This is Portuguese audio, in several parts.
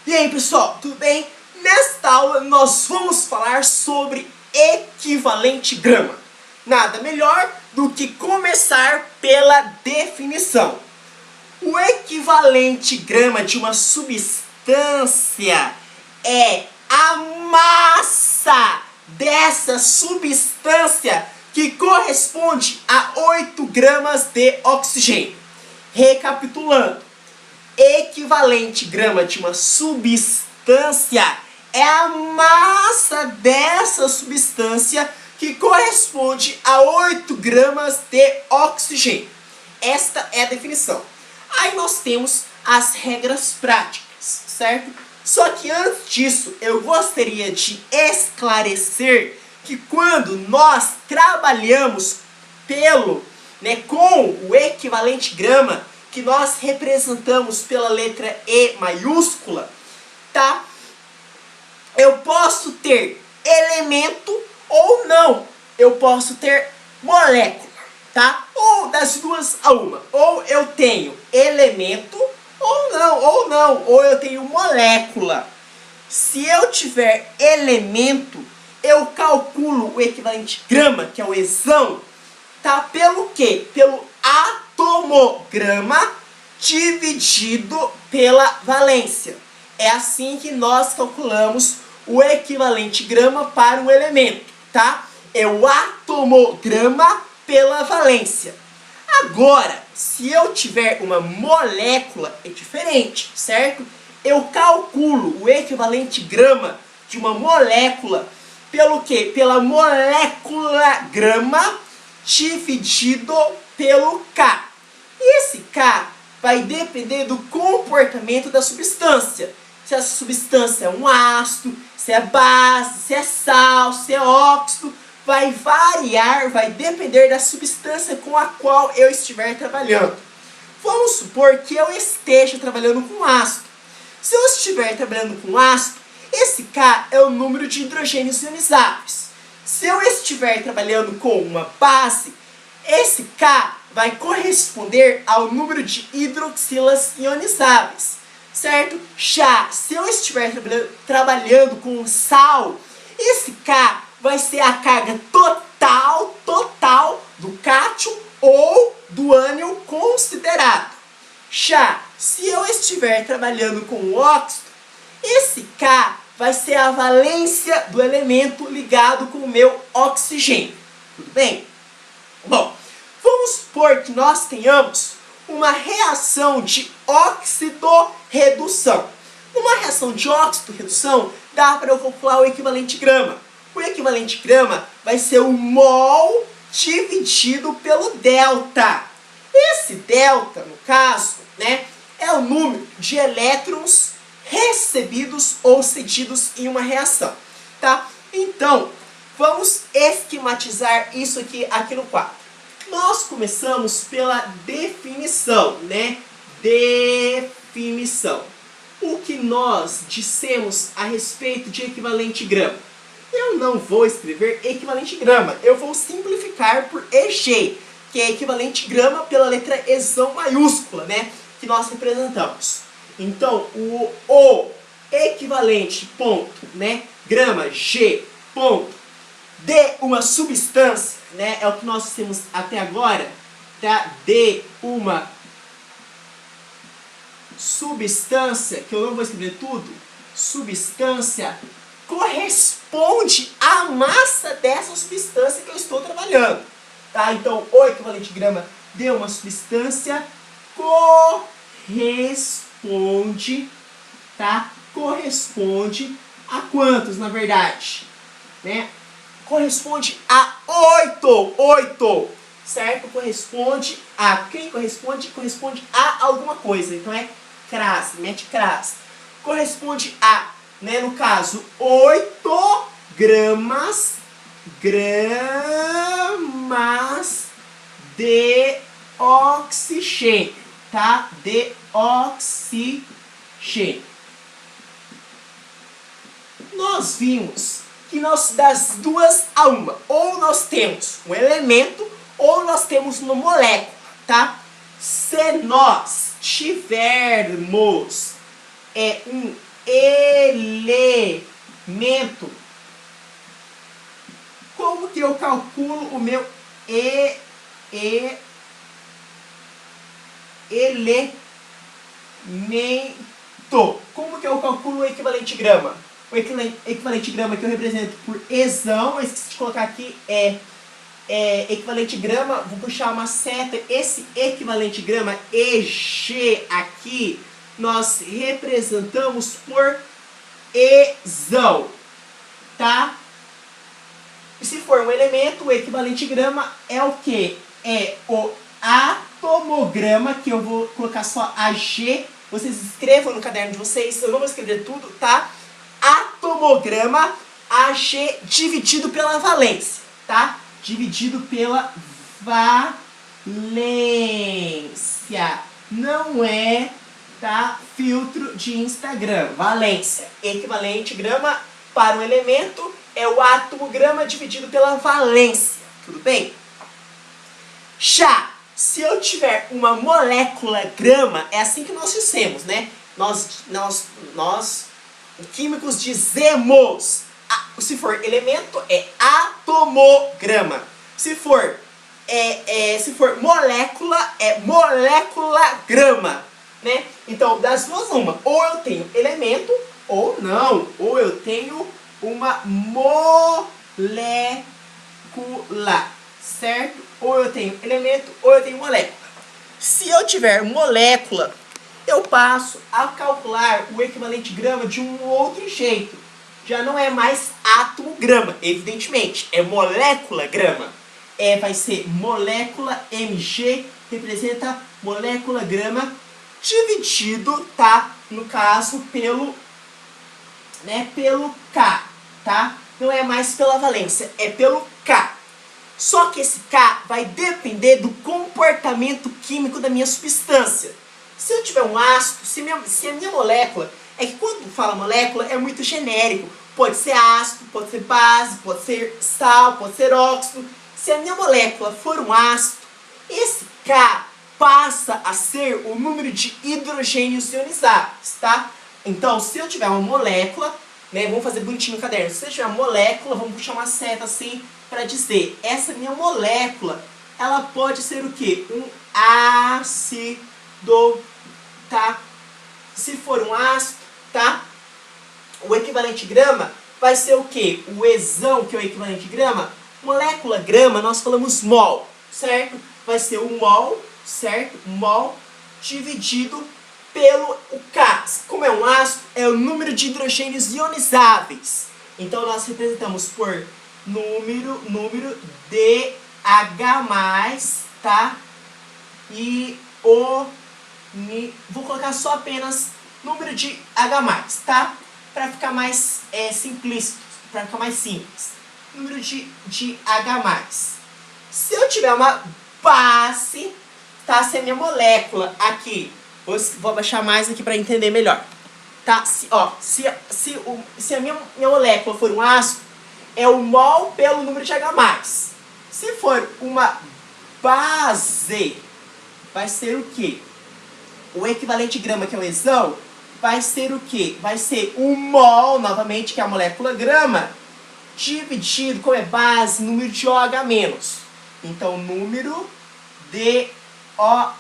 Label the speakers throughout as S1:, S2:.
S1: E aí pessoal, tudo bem? Nesta aula nós vamos falar sobre equivalente grama. Nada melhor do que começar pela definição. O equivalente grama de uma substância é a massa dessa substância que corresponde a 8 gramas de oxigênio. Recapitulando, equivalente grama de uma substância é a massa dessa substância que corresponde a 8 gramas de oxigênio. Esta é a definição. Aí nós temos as regras práticas, certo? Só que antes disso, eu gostaria de esclarecer que quando nós trabalhamos com o equivalente grama, que nós representamos pela letra E maiúscula, tá? Eu posso ter elemento ou não. Eu posso ter molécula, tá? Ou das duas a uma. Ou eu tenho elemento ou não. Ou eu tenho molécula. Se eu tiver elemento, eu calculo o equivalente grama, que é o exão, tá? Pelo quê? Pelo atomograma dividido pela valência. É assim que nós calculamos o equivalente grama para um elemento, tá? É o atomograma pela valência. Agora, se eu tiver uma molécula, é diferente, certo? Eu calculo o equivalente grama de uma molécula pelo quê? Pela molécula grama dividido pelo K. E esse K vai depender do comportamento da substância. Se essa substância é um ácido, se é base, se é sal, se é óxido, vai variar, vai depender da substância com a qual eu estiver trabalhando. Vamos supor que eu esteja trabalhando com ácido. Se eu estiver trabalhando com ácido, esse K é o número de hidrogênios ionizáveis. Se eu estiver trabalhando com uma base, esse K vai corresponder ao número de hidroxilas ionizáveis, certo? Já se eu estiver trabalhando com sal, esse K vai ser a carga total do cátion ou do ânion considerado. Já se eu estiver trabalhando com óxido, esse K vai ser a valência do elemento ligado com o meu oxigênio. Tudo bem? Bom, vamos supor que nós tenhamos uma reação de óxido-redução. Numa reação de óxido-redução, dá para eu calcular o equivalente grama. O equivalente grama vai ser o mol dividido pelo delta. Esse delta, no caso, é o número de elétrons recebidos ou cedidos em uma reação, tá? Então, vamos esquematizar isso aqui no quadro. Nós começamos pela definição, Definição. O que nós dissemos a respeito de equivalente grama? Eu não vou escrever equivalente grama, eu vou simplificar por EG, que é equivalente grama pela letra Ezão maiúscula, que nós representamos. Então, o equivalente ponto, grama G ponto de uma substância, é o que nós temos até agora, tá? De uma substância, que eu não vou escrever tudo, substância corresponde à massa dessa substância que eu estou trabalhando, tá? Então, o equivalente grama de uma substância corresponde, tá? Corresponde a quantos, na verdade? Corresponde a 8, certo? Corresponde a quem corresponde? Corresponde a alguma coisa. Então é CRAS, mete CRAS. Corresponde a, no caso, 8 gramas de oxigênio, tá? De oxigênio. Nós vimos que das duas a uma, ou nós temos um elemento, ou nós temos uma molécula, tá? Se nós tivermos um elemento. Como que eu calculo o meu elemento? Como que eu calculo o equivalente grama? O equivalente grama que eu represento por Ezão, eu esqueci de colocar aqui, é equivalente grama, vou puxar uma seta, esse equivalente grama, EG aqui, nós representamos por Ezão, tá? E se for um elemento, o equivalente grama é o que? É o atomograma, que eu vou colocar só AG, vocês escrevam no caderno de vocês, eu não vou escrever tudo, tá? Atomograma AG dividido pela valência, tá? Dividido pela valência. Não é, tá? Filtro de Instagram. Valência. Equivalente grama para um elemento é o atomograma dividido pela valência. Tudo bem? Já se eu tiver uma molécula grama, é assim que nós dissemos, né? Nós químicos dizemos. Se for elemento, é atomograma. Se for molécula, é molécula-grama, né? Então, das duas, uma. Ou eu tenho elemento, ou não. Ou eu tenho uma molécula, certo? Ou eu tenho elemento, ou eu tenho molécula. Se eu tiver molécula, eu passo a calcular o equivalente grama de um outro jeito. Já não é mais átomo-grama, evidentemente. É molécula-grama. Vai ser molécula mg, representa molécula-grama, dividido, tá? No caso, pelo K, tá? Não é mais pela valência, é pelo K. Só que esse K vai depender do comportamento químico da minha substância. Se eu tiver um ácido, se a minha molécula... É que quando fala molécula é muito genérico. Pode ser ácido, pode ser base, pode ser sal, pode ser óxido. Se a minha molécula for um ácido, esse K passa a ser o número de hidrogênios ionizáveis, tá? Então, se eu tiver uma molécula, né, vamos fazer bonitinho no caderno. Se eu tiver uma molécula, vamos puxar uma seta assim para dizer, essa minha molécula, ela pode ser o quê? Um ácido, tá? Se for um ácido, tá? O equivalente grama vai ser o quê? O Ezão, que é o equivalente grama. Molécula grama, nós falamos mol, certo? Vai ser o mol, certo? Mol dividido pelo K. Como é um ácido, é o número de hidrogênios ionizáveis. Então, nós representamos por número DH+, tá? E vou colocar só apenas número de H+, tá? Para ficar mais simplício, para ficar mais simples. Número de H+. Se eu tiver uma base, tá? Se a minha molécula aqui, vou abaixar mais aqui para entender melhor. Tá? Se a minha molécula for um ácido, é o mol pelo número de H+. Se for uma base, vai ser o quê? O equivalente grama, que é o Ezão, vai ser o quê? Vai ser o mol, novamente, que é a molécula grama, dividido, como é base, número de OH-. Então, número de OH-,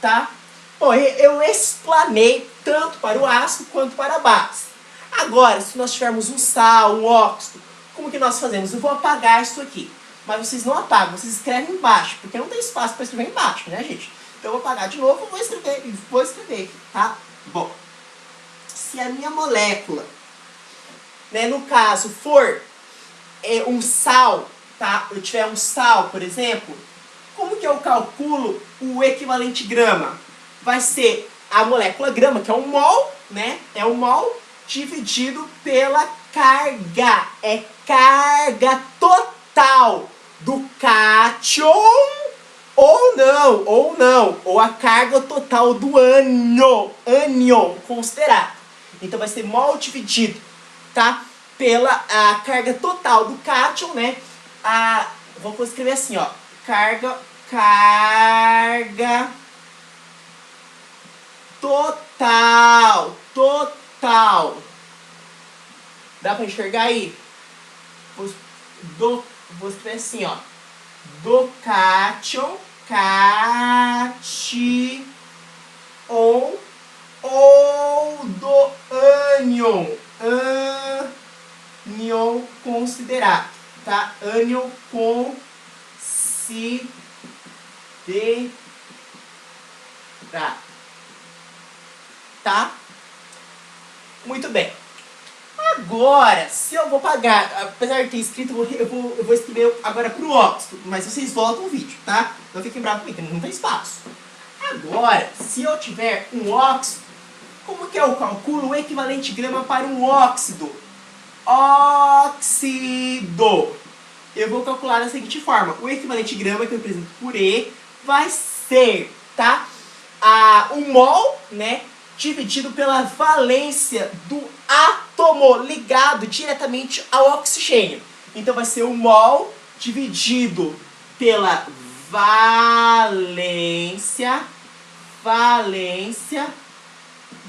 S1: tá? Bom, eu explanei tanto para o ácido quanto para a base. Agora, se nós tivermos um sal, um óxido, como que nós fazemos? Eu vou apagar isso aqui. Mas vocês não apagam, vocês escrevem embaixo, porque não tem espaço para escrever embaixo, né, gente? Então eu vou apagar de novo e vou escrever aqui, tá? Bom, se a minha molécula, né, no caso, for um sal, tá? Eu tiver um sal, por exemplo, como que eu calculo o equivalente grama? Vai ser a molécula grama, que é um mol, né? É um mol dividido pela carga. É carga total do cátion ou não, ou a carga total do ânion considerado. Então vai ser mol dividido, tá? Pela a carga total do cátion, né? Vou escrever assim, ó, carga total total. Dá pra enxergar aí? Vou escrever assim, ó. Do cátion, cation, ou do ânion, ânion considerado, tá? Ânion considerado, tá? Muito bem. Agora, se eu vou pagar, apesar de ter escrito, eu vou escrever agora pro óxido, mas vocês voltam o vídeo, tá? Não fiquem bravos comigo, não tem espaço. Agora, se eu tiver um óxido, como que eu calculo o equivalente grama para um óxido? Óxido. Eu vou calcular da seguinte forma. O equivalente grama, que eu represento por E, vai ser, tá? O mol, né? Dividido pela valência do átomo ligado diretamente ao oxigênio. Então vai ser o mol dividido pela valência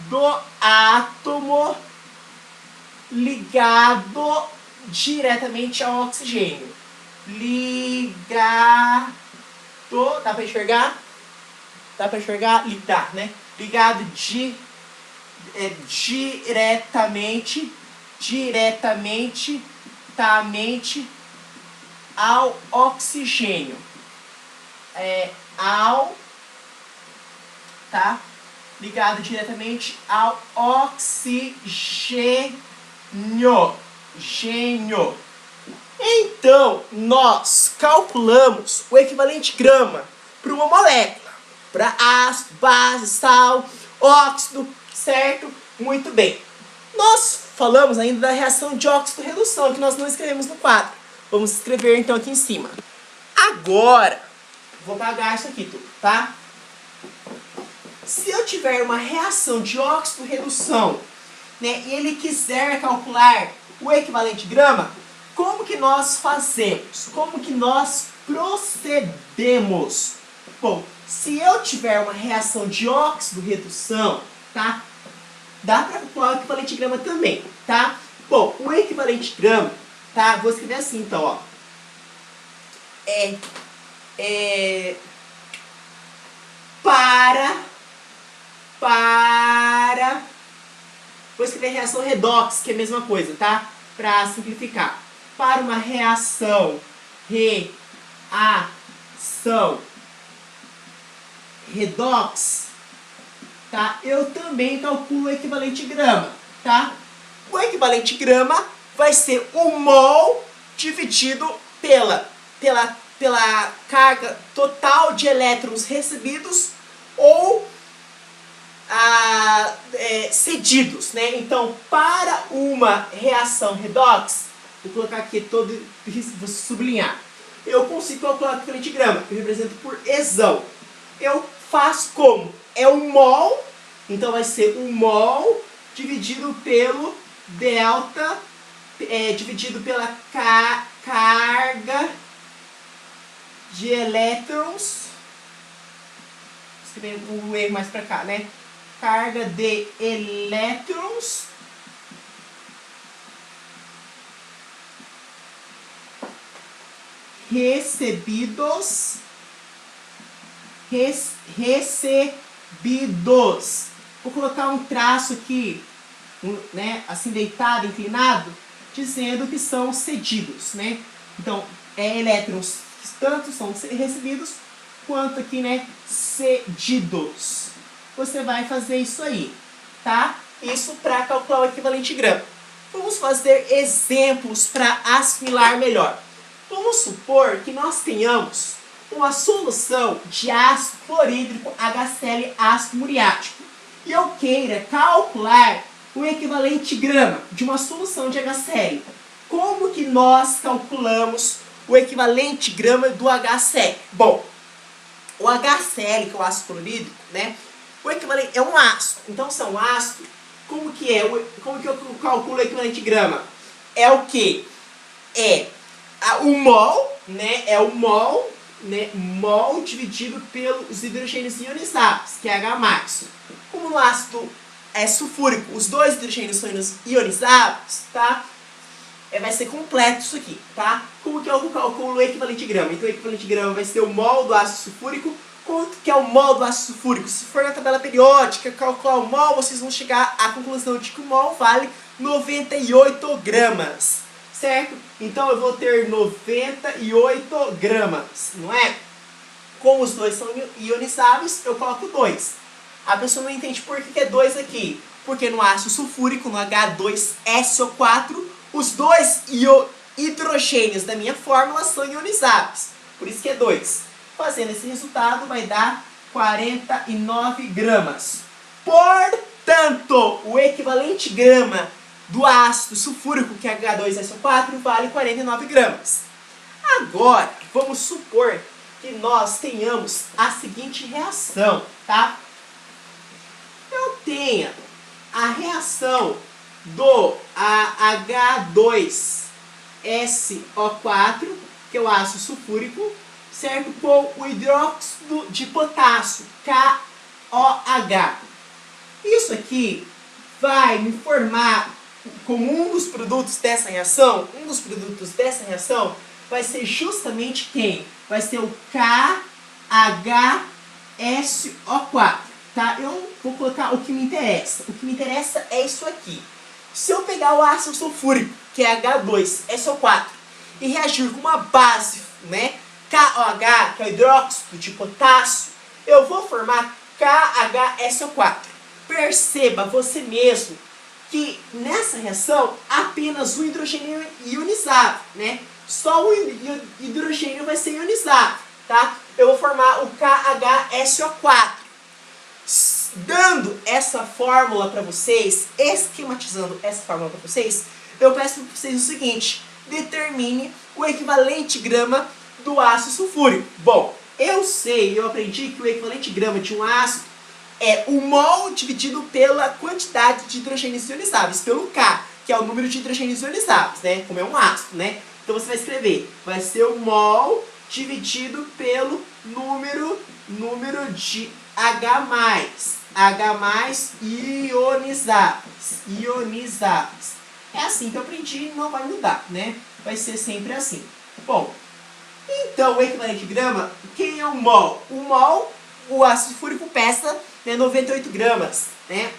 S1: do átomo ligado diretamente ao oxigênio. Ligado. Dá pra enxergar? Dá pra enxergar? Dá, né? Ligado diretamente ao oxigênio. Tá? Ligado diretamente ao oxigênio. Então, nós calculamos o equivalente grama para uma molécula. Para ácido, base, sal, óxido, certo? Muito bem. Nós falamos ainda da reação de óxido-redução, que nós não escrevemos no quadro. Vamos escrever então aqui em cima. Agora, vou apagar isso aqui tudo, tá? Se eu tiver uma reação de óxido-redução, né, e ele quiser calcular o equivalente grama, como que nós fazemos? Como que nós procedemos? Bom, se eu tiver uma reação de óxido-redução, tá? Dá para calcular o equivalente grama também, tá? Bom, o equivalente grama, tá? Vou escrever assim então, ó. Vou escrever reação redox, que é a mesma coisa, tá? Para simplificar. Para uma reação redox, tá? Eu também calculo o equivalente grama, tá? O equivalente grama vai ser o mol dividido pela carga total de elétrons recebidos ou cedidos, né? Então, para uma reação redox, vou colocar aqui vou sublinhar. Eu consigo calcular o equivalente grama, que eu represento por exão. Eu faço como? É o mol, então vai ser o mol dividido pelo delta, dividido pela carga de elétrons. Vou escrever um erro mais para cá, né? Carga de elétrons recebidos. Vou colocar um traço aqui, né, assim deitado, inclinado, dizendo que são cedidos, né? Então, elétrons tanto são recebidos quanto aqui, né, cedidos. Você vai fazer isso aí, tá? Isso para calcular o equivalente grama. Vamos fazer exemplos para assimilar melhor. Vamos supor que nós tenhamos uma solução de ácido clorídrico HCl ácido muriático e eu queira calcular o equivalente grama de uma solução de HCl. Como que nós calculamos o equivalente grama do HCl? Bom, o HCl, que é o ácido clorídrico, né? O equivalente é um ácido. Então, se é um ácido, como que eu calculo o equivalente grama? É o que? É o mol, né? É o mol, né? Mol dividido pelos hidrogênios ionizados, que é H+. Como no ácido sulfúrico os dois hidrogênios são ionizados, tá? Vai ser completo isso aqui, tá? Como que eu calculo o equivalente grama? Então o equivalente grama vai ser o mol do ácido sulfúrico. Quanto que é o mol do ácido sulfúrico? Se for na tabela periódica, calcular o mol, vocês vão chegar à conclusão de que o mol vale 98 gramas, certo? Então eu vou ter 98 gramas, não é? Como os dois são ionizáveis, eu coloco 2. A pessoa não entende por que é 2 aqui. Porque no ácido sulfúrico, no H2SO4, os dois hidrogênios da minha fórmula são ionizáveis. Por isso que é 2. Fazendo esse resultado vai dar 49 gramas. Portanto, o equivalente grama do ácido sulfúrico, que é H2SO4, vale 49 gramas. Agora, vamos supor que nós tenhamos a seguinte reação, tá? Eu tenha a reação do H2SO4, que é o ácido sulfúrico, certo? Com o hidróxido de potássio, KOH. Isso aqui vai me formar como um dos produtos dessa reação. Um dos produtos dessa reação vai ser justamente quem? Vai ser o KHSO4. Tá? Eu vou colocar o que me interessa. O que me interessa é isso aqui. Se eu pegar o ácido sulfúrico, que é H2SO4, e reagir com uma base, né, KOH, que é o hidróxido de potássio, eu vou formar KHSO4. Perceba você mesmo que nessa reação apenas o hidrogênio ionizado, né? Só o hidrogênio vai ser ionizado, tá? Eu vou formar o KHSO4. Dando essa fórmula para vocês, esquematizando essa fórmula para vocês, eu peço para vocês o seguinte: determine o equivalente grama do ácido sulfúrico. Bom, eu aprendi que o equivalente grama de um ácido é o mol dividido pela quantidade de hidrogênios ionizáveis, pelo K, que é o número de hidrogênios ionizáveis, né? Como é um ácido, né? Então você vai escrever, vai ser o mol dividido pelo número de H+, ionizáveis. É assim que eu aprendi e não vai mudar, né? Vai ser sempre assim. Bom, então o equivalente grama, quem é o mol? O mol, o ácido sulfúrico pesa, né, 98 gramas, né?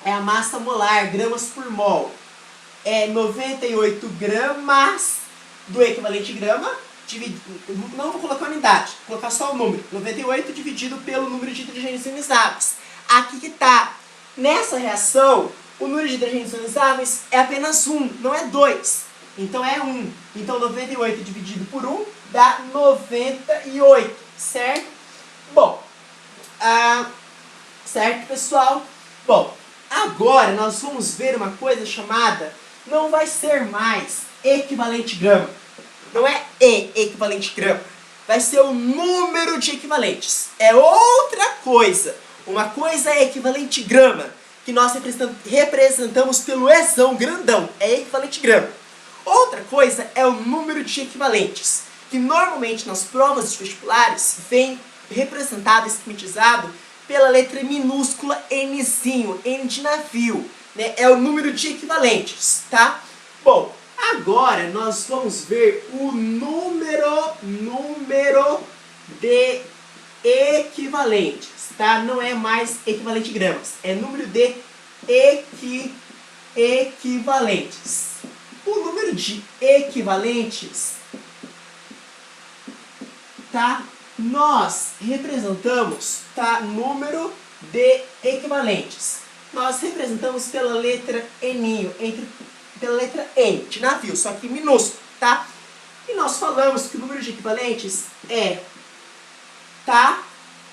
S1: É a massa molar, gramas por mol. É 98 gramas do equivalente grama, não vou colocar unidade, vou colocar só o número. 98 dividido pelo número de hidrogênios ionizáveis. Aqui que tá. Nessa reação, o número de hidrogênios ionizáveis é apenas 1, não é 2. Então é 1. Então 98 dividido por 1 dá 98, certo? Bom, certo, pessoal? Bom, agora nós vamos ver uma coisa chamada, não vai ser mais equivalente grama. Não é equivalente grama. Vai ser o número de equivalentes. É outra coisa. Uma coisa é equivalente grama, que nós representamos pelo Ezão grandão. É equivalente grama. Outra coisa é o número de equivalentes, que normalmente nas provas de vestibulares vem representado, esquematizado, pela letra minúscula Nzinho, N de navio, né? É o número de equivalentes, tá? Bom, agora nós vamos ver o número de equivalentes, tá? Não é mais equivalente gramas, é número de equivalentes. O número de equivalentes, tá? Nós representamos, tá? Número de equivalentes. Nós representamos pela letra N, pela letra N, de navio, só que minúsculo, tá? E nós falamos que o número de equivalentes é, tá?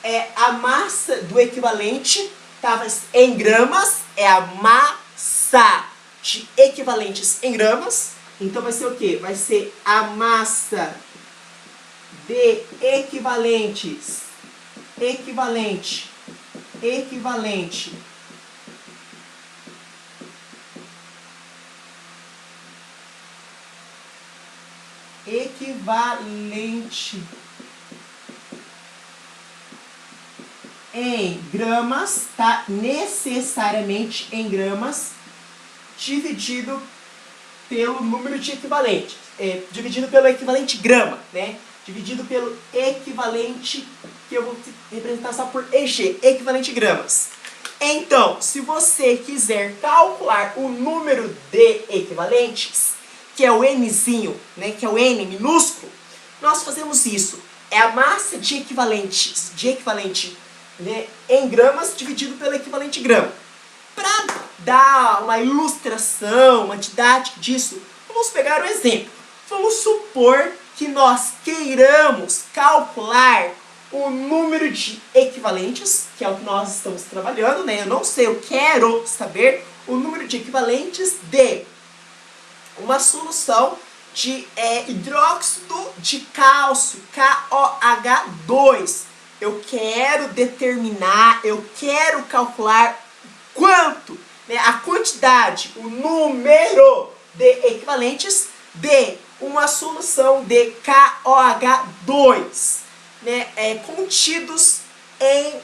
S1: É a massa do equivalente, tá? Em gramas, é a massa de equivalentes em gramas. Então vai ser o quê? Vai ser a massa de equivalentes, equivalente, em gramas, tá? Necessariamente em gramas, dividido pelo número de equivalentes. Dividido pelo equivalente grama, né? Dividido pelo equivalente, que eu vou representar só por EG, equivalente gramas. Então, se você quiser calcular o número de equivalentes, que é o Nzinho, né, que é o N minúsculo, nós fazemos isso. É a massa de equivalente, né, em gramas dividido pelo equivalente grama. Para dar uma ilustração, uma didática disso, vamos pegar um exemplo. Vamos supor que nós queiramos calcular o número de equivalentes, que é o que nós estamos trabalhando, né? Eu não sei, eu quero saber o número de equivalentes de uma solução de hidróxido de cálcio, KOH2. Eu quero determinar, eu quero calcular quanto, né, a quantidade, o número de equivalentes de uma solução de KOH2, né, contidos em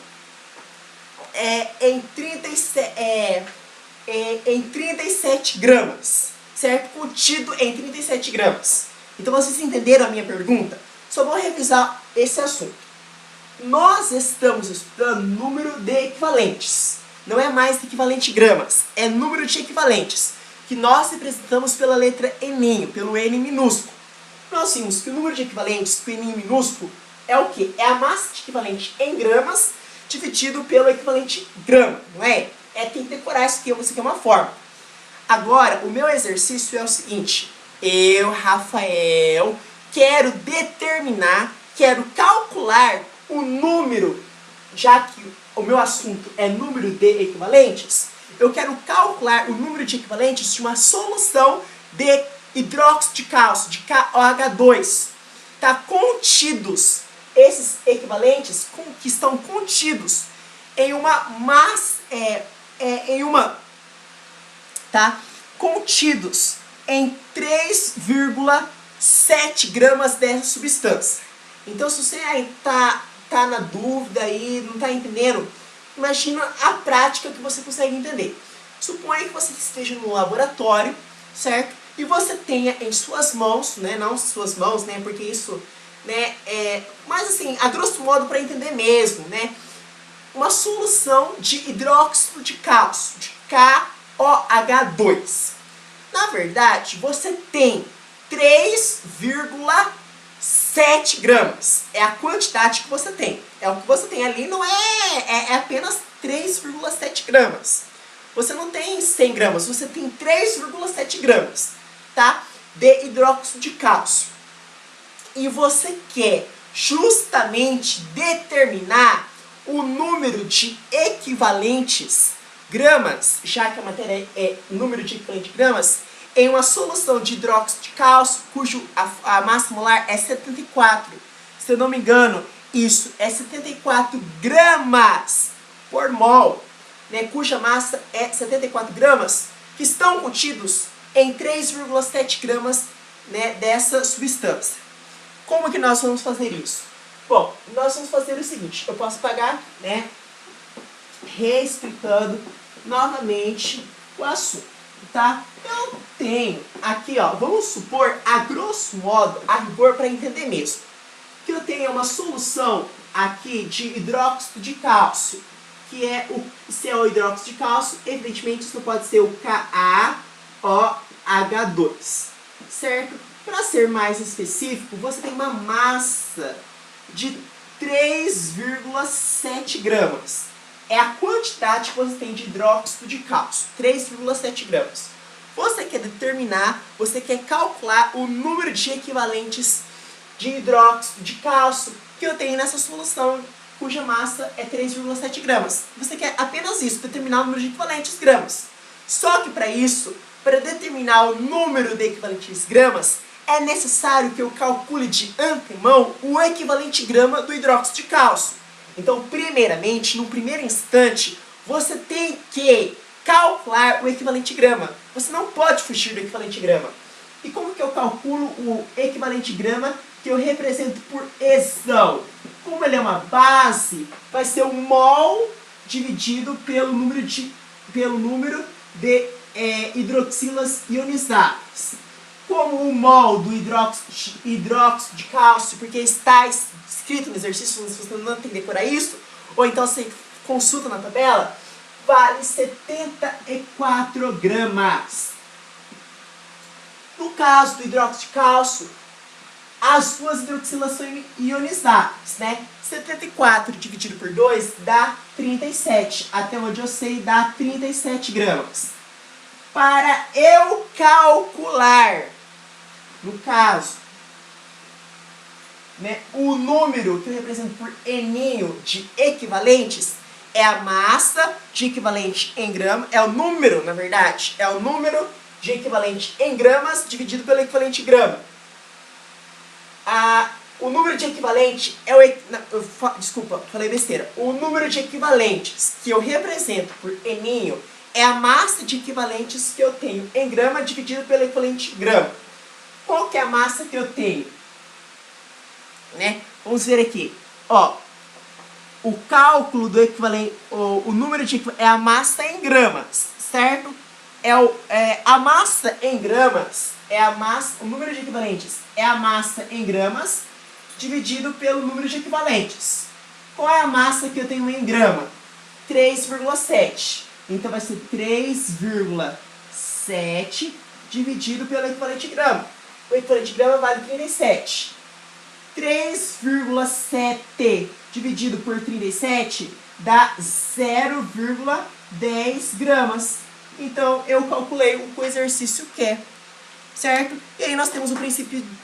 S1: 37 gramas, certo? Contido em 37 gramas. Então vocês entenderam a minha pergunta? Só vou revisar esse assunto. Nós estamos estudando número de equivalentes. Não é mais equivalente gramas, é número de equivalentes, que nós representamos pela letra N, pelo N minúsculo. Nós vimos que o número de equivalentes, que o N minúsculo, é o quê? É a massa de equivalente em gramas dividido pelo equivalente grama, não é? Tem que decorar isso aqui, você quer uma forma. Agora, o meu exercício é o seguinte. Eu, Rafael, quero calcular o número, já que o meu assunto é número de equivalentes, eu quero calcular o número de equivalentes de uma solução de hidróxido de cálcio, de KOH2. Tá? Contidos, esses equivalentes que estão contidos em uma massa, contidos em 3,7 gramas dessa substância. Então, se você aí tá na dúvida aí, não tá entendendo, imagina a prática que você consegue entender. Suponha que você esteja no laboratório, certo? E você tenha em suas mãos, né, não suas mãos, né, porque isso, né, mas assim, a grosso modo para entender mesmo, né, uma solução de hidróxido de cálcio, de KOH2. Na verdade, você tem 3,7 gramas. É a quantidade que você tem. É o que você tem ali, não é apenas 3,7 gramas. Você não tem 100 gramas, você tem 3,7 gramas, tá? De hidróxido de cálcio. E você quer justamente determinar o número de equivalentes gramas, já que a matéria é número de equivalentes gramas, em uma solução de hidróxido de cálcio, cujo a massa molar é 74. Se eu não me engano, isso é 74 gramas por mol, né, cuja massa é 74 gramas, que estão contidos em 3,7 gramas, né, dessa substância. Como que nós vamos fazer isso? Bom, nós vamos fazer o seguinte, eu posso pagar, né, reexplicando novamente o assunto, tá? Eu tenho aqui, ó, vamos supor, a grosso modo, a rigor para entender mesmo, que eu tenho uma solução aqui de hidróxido de cálcio, que é se é o hidróxido de cálcio, evidentemente isso pode ser o KaOH2, certo? Para ser mais específico, você tem uma massa de 3,7 gramas. É a quantidade que você tem de hidróxido de cálcio, 3,7 gramas. Você quer determinar, você quer calcular o número de equivalentes de hidróxido de cálcio que eu tenho nessa solução, cuja massa é 3,7 gramas. Você quer apenas isso, determinar o número de equivalentes gramas. Só que para isso, para determinar o número de equivalentes gramas, é necessário que eu calcule de antemão o equivalente grama do hidróxido de cálcio. Então, primeiramente, no primeiro instante, você tem que calcular o equivalente grama. Você não pode fugir do equivalente grama. E como que eu calculo o equivalente grama que eu represento por exão. Como ele é uma base, vai ser o mol dividido pelo número de hidroxilas ionizadas. Como o mol do hidróxido de cálcio, porque está escrito no exercício, se você não tem que decorar isso, ou então você consulta na tabela, vale 74 gramas. No caso do hidróxido de cálcio, as duas hidroxilas são ionizadas, né? 74 dividido por 2 dá 37. Até onde eu sei, dá 37 gramas. Para eu calcular, no caso, né, o número que eu represento por N de equivalentes é a massa de equivalente em gramas, é o número, na verdade, é o número de equivalente em gramas dividido pelo equivalente em grama. O número de equivalente é o... Desculpa, falei besteira. O número de equivalentes que eu represento por N é a massa de equivalentes que eu tenho em grama dividido pelo equivalente em grama. Qual que é a massa que eu tenho? Né? Vamos ver aqui. Ó, o cálculo do equivalente, o número de é a massa em gramas, certo? A massa em gramas é a massa, o número de equivalentes é a massa em gramas dividido pelo número de equivalentes. Qual é a massa que eu tenho em grama? 3,7. Então vai ser 3,7 dividido pelo equivalente em grama. O equivalente em grama vale 37. 3,7 dividido por 37 dá 0,10 gramas. Então, eu calculei o que o exercício quer, certo? E aí nós temos o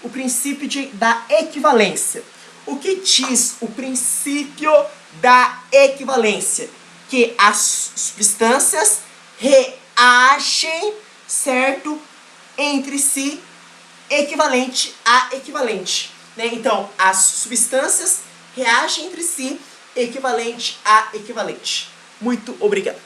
S1: princípio da equivalência. O que diz o princípio da equivalência? Que as substâncias reagem, certo? Entre si, equivalente a equivalente. Né? Então, as substâncias reagem entre si, equivalente a equivalente. Muito obrigado.